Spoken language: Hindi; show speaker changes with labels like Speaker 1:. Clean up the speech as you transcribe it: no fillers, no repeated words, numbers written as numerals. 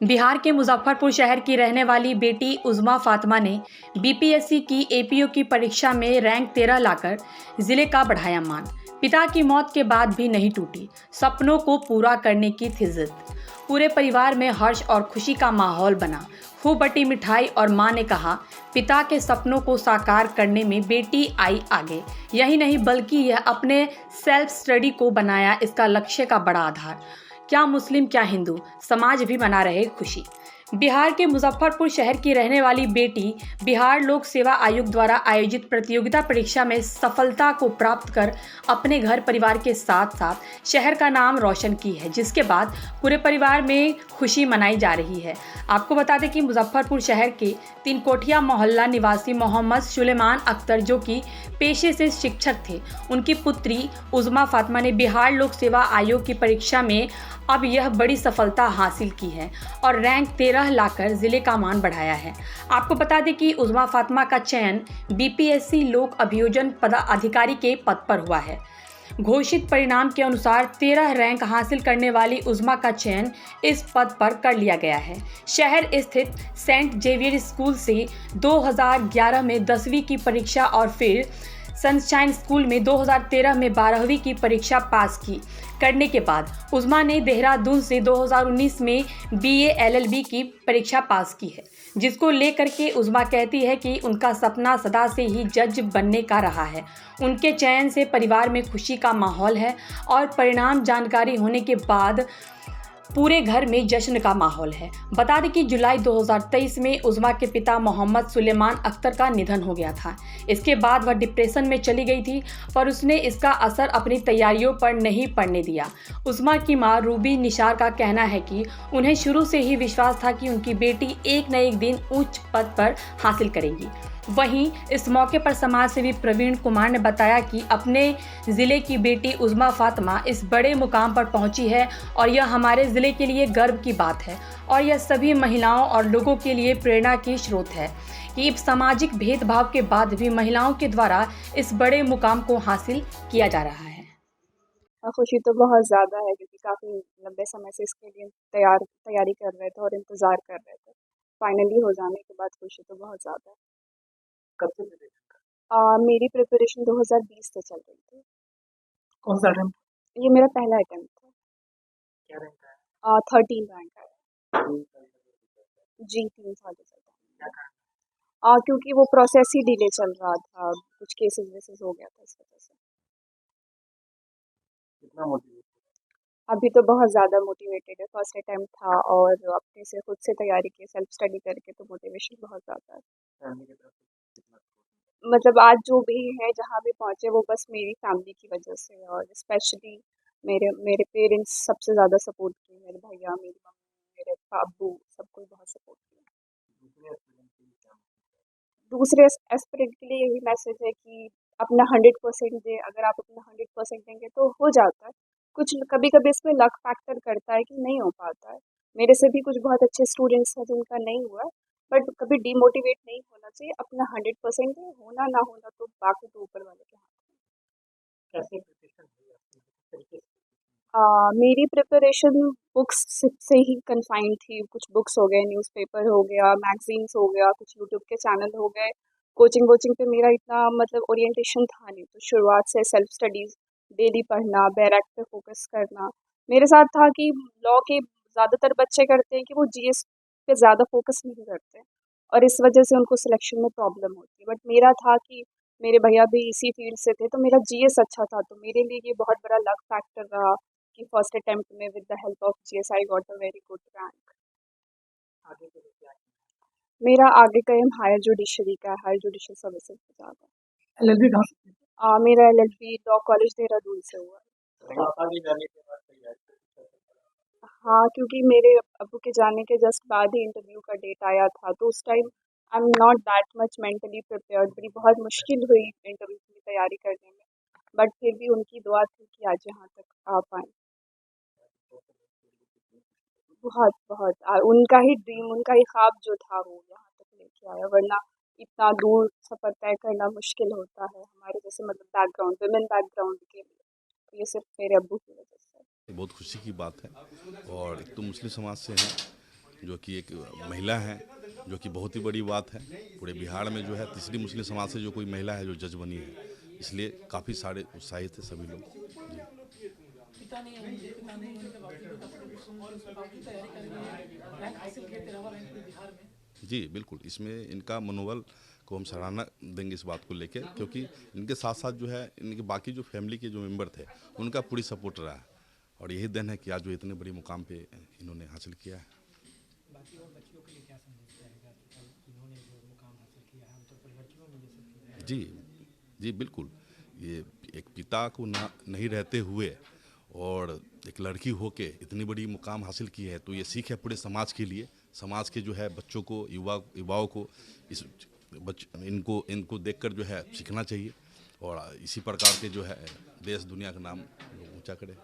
Speaker 1: बिहार के मुजफ्फरपुर शहर की रहने वाली बेटी उज़्मा फातिमा ने बीपीएससी की एपीओ की परीक्षा में रैंक 13 लाकर जिले का बढ़ाया मान। पिता की मौत के बाद भी नहीं टूटी, सपनों को पूरा करने की थी जिद। पूरे परिवार में हर्ष और खुशी का माहौल बना। खूब बटी मिठाई और मां ने कहा, पिता के सपनों को साकार करने में बेटी आई आगे। यही नहीं बल्कि यह अपने सेल्फ स्टडी को बनाया इसका लक्ष्य का बड़ा आधार। क्या मुस्लिम क्या हिंदू, समाज भी मना रहे खुशी। बिहार के मुजफ्फरपुर शहर की रहने वाली बेटी बिहार लोक सेवा आयोग द्वारा आयोजित प्रतियोगिता परीक्षा में सफलता को प्राप्त कर अपने घर परिवार के साथ साथ शहर का नाम रोशन की है, जिसके बाद पूरे परिवार में खुशी मनाई जा रही है। आपको बता दें कि मुजफ्फरपुर शहर के 3 कोठिया मोहल्ला निवासी मोहम्मद सुलेमान अख्तर, जो कि पेशे से शिक्षक थे, उनकी पुत्री उज़्मा फातिमा ने बिहार लोक सेवा आयोग की परीक्षा में अब यह बड़ी सफलता हासिल की है और रैंक 13 लाकर जिले का मान बढ़ाया है। आपको बता दें कि उज़्मा फातिमा का चयन बीपीएससी लोक अभियोजन पदाधिकारी के पद पर हुआ है। घोषित परिणाम के अनुसार 13 रैंक हासिल करने वाली उज़्मा का चयन इस पद पर कर लिया गया है। शहर स्थित सेंट जेवियर स्कूल से 2011 में 10वीं की परीक्षा और फिर सनशाइन स्कूल में 2013 में 12वीं की परीक्षा पास की करने के बाद उज़्मा ने देहरादून से 2019 में बीए एलएलबी की परीक्षा पास की है, जिसको लेकर के उज़्मा कहती है कि उनका सपना सदा से ही जज बनने का रहा है। उनके चयन से परिवार में खुशी का माहौल है और परिणाम जानकारी होने के बाद पूरे घर में जश्न का माहौल है। बता दें कि जुलाई 2023 में उज़्मा के पिता मोहम्मद सुलेमान अख्तर का निधन हो गया था। इसके बाद वह डिप्रेशन में चली गई थी, पर उसने इसका असर अपनी तैयारियों पर नहीं पड़ने दिया। उज़्मा की मां रूबी निसार का कहना है कि उन्हें शुरू से ही विश्वास था कि उनकी बेटी एक न एक दिन उच्च पद पर हासिल करेगी। वहीं इस मौके पर समाज सेवी प्रवीण कुमार ने बताया कि अपने ज़िले की बेटी उज़्मा फातिमा इस बड़े मुकाम पर पहुंची है और यह हमारे ज़िले के लिए गर्व की बात है और यह सभी महिलाओं और लोगों के लिए प्रेरणा की स्रोत है कि सामाजिक भेदभाव के बाद भी महिलाओं के द्वारा इस बड़े मुकाम को हासिल किया जा रहा है।
Speaker 2: खुशी तो बहुत ज़्यादा है क्योंकि काफ़ी लंबे समय से इसके लिए तैयारी कर रहे थे और इंतज़ार कर रहे थे। फाइनली हो जाने के बाद खुशी तो बहुत ज़्यादा है।
Speaker 3: कब से प्रिपरेशन कर?
Speaker 2: मेरी प्रिपरेशन 2020 से चल रही थी।
Speaker 3: कौन सा अटेम्प्ट?
Speaker 2: ये मेरा पहला अटेम्प्ट था।
Speaker 3: क्या रैंक आया?
Speaker 2: 13 रैंक आया।
Speaker 3: 3 साल का प्रिपरेशन।
Speaker 2: जी, 3 साल से चल
Speaker 3: क्या
Speaker 2: रहा
Speaker 3: कारण?
Speaker 2: है। क्योंकि वो प्रोसेस ही डिले चल रहा था, कुछ केसेस वेसेस हो गया था इस वजह से।
Speaker 3: कितना मोटिवेट?
Speaker 2: अभी तो बहुत ज़्यादा मोटिवेटेड है, फर्स्ट अटेम्प्ट था और अपने से खुद से तैयारी की, सेल्फ स्टडी करके, तो मोटिवेशन बहुत ज़्यादा है।
Speaker 3: फैमिली की तरफ से कितना सपोर्ट?
Speaker 2: मतलब आज जो भी है, जहाँ भी पहुँचे, वो बस मेरी फैमिली की वजह से है और स्पेशली मेरे मेरे पेरेंट्स सबसे ज़्यादा सपोर्ट किए। मेरे भैया, मेरी मम्मी, मेरे अब्बू, सबको बहुत सपोर्ट किया।
Speaker 3: दूसरे एस्पिरेंट के लिए क्या मैसेज है?
Speaker 2: दूसरे एस्पिरेंट के लिए यही मैसेज है कि अपना 100% दें। अगर आप अपना 100% देंगे तो हो जाता है। कुछ कभी-कभी इसमें लक फैक्टर करता है कि नहीं हो पाता है। मेरे से भी कुछ बहुत अच्छे स्टूडेंट्स हैं जिनका नहीं हुआ, बट कभी डिमोटिवेट नहीं होना चाहिए। अपना 100% दें, होना ना होना तो बाकी तो ऊपर वाले के हाथ में।
Speaker 3: कैसे प्रिपरेशन हुई आपकी? किस तरीके से?
Speaker 2: मेरी प्रिपरेशन बुक्स से ही कन्फाइंड थी। कुछ बुक्स हो गए, न्यूज़पेपर हो गया, मैगज़ीन्स हो गया, कुछ यूट्यूब के चैनल हो गए। कोचिंग वोचिंग पे मेरा इतना मतलब ओरिएंटेशन था नहीं, तो शुरुआत से सेल्फ स्टडीज़, डेली पढ़ना, बैरक पे फ़ोकस करना। मेरे साथ था कि लॉ के ज़्यादातर बच्चे करते हैं कि वो जीएस पे ज़्यादा फ़ोकस नहीं करते और इस वजह से उनको सिलेक्शन में प्रॉब्लम होती है। बट मेरा था कि मेरे भैया भी इसी फ़ील्ड से थे, तो मेरा जीएस अच्छा था, तो मेरे लिए ये बहुत बड़ा लक फैक्टर रहा कि फर्स्ट अटेम्प्ट में with the help of GS I got a very good rank.
Speaker 3: आगे के लिए क्या है?
Speaker 2: मेरा आगे का एम हायर जुडिशरी का है, हायर जुडिशल सर्विसेज में जाना
Speaker 3: एलएलबी कहाँ से की?
Speaker 2: है। मेरा एलएलबी लॉ कॉलेज देहरादून से हुआ है।
Speaker 3: पापा के जाने के बाद तैयारी कैसे करा?
Speaker 2: हाँ, क्योंकि मेरे अब्बू के जाने के जस्ट बाद ही इंटरव्यू का डेट आया था, तो उस time I am not that much mentally prepared. मेरी बहुत मुश्किल हुई इंटरव्यू की तैयारी करने में, बट फिर भी उनकी दुआ थी कि आज यहाँ तक आ पाए। बहुत बहुत उनका ही ड्रीम, उनका ही ख्वाब जो था वो यहाँ तक लेके आया, वरना इतना दूर सफ़र तय करना मुश्किल होता है हमारे जैसे मतलब बैकग्राउंड, वुमेन बैकग्राउंड के लिए। तो ये सिर्फ मेरे अब्बू की वजह से।
Speaker 4: बहुत खुशी की बात है और एक तो मुस्लिम समाज से हैं जो कि एक महिला हैं, जो कि बहुत ही बड़ी बात है। पूरे बिहार में जो है तीसरी मुस्लिम समाज से जो कोई महिला है जो जज बनी है, इसलिए काफ़ी सारे उत्साहित थे सभी लोग। जी
Speaker 3: पिता नहीं है, पिता नहीं होने के बावजूद और उसके बावजूद तैयारी कर रही है, रैंक हासिल किए 13वां रैंक पूरे बिहार में।
Speaker 4: जी बिल्कुल, इसमें इनका मनोबल को हम सराहना देंगे इस बात को लेकर, क्योंकि इनके साथ साथ जो है इनके बाकी जो फैमिली के जो मेंबर थे उनका पूरी सपोर्ट रहा है, और यही देन है कि आज जो इतने बड़ी मुकाम पे इन्होंने हासिल किया है।
Speaker 3: बाकी और बच्चियों के लिए क्या संदेश रहेगा कि कल इन्होंने जो मुकाम हासिल किया है आमतौर पर लड़कियों में ये सब चीज़ें हैं।
Speaker 4: जी जी बिल्कुल, ये एक पिता को नहीं रहते हुए और एक लड़की होके इतनी बड़ी मुकाम हासिल की है, तो ये सीख है पूरे समाज के लिए। समाज के जो है बच्चों को, युवाओं को इनको देखकर जो है सीखना चाहिए, और इसी प्रकार के जो है देश दुनिया का नाम लोग ऊंचा करें।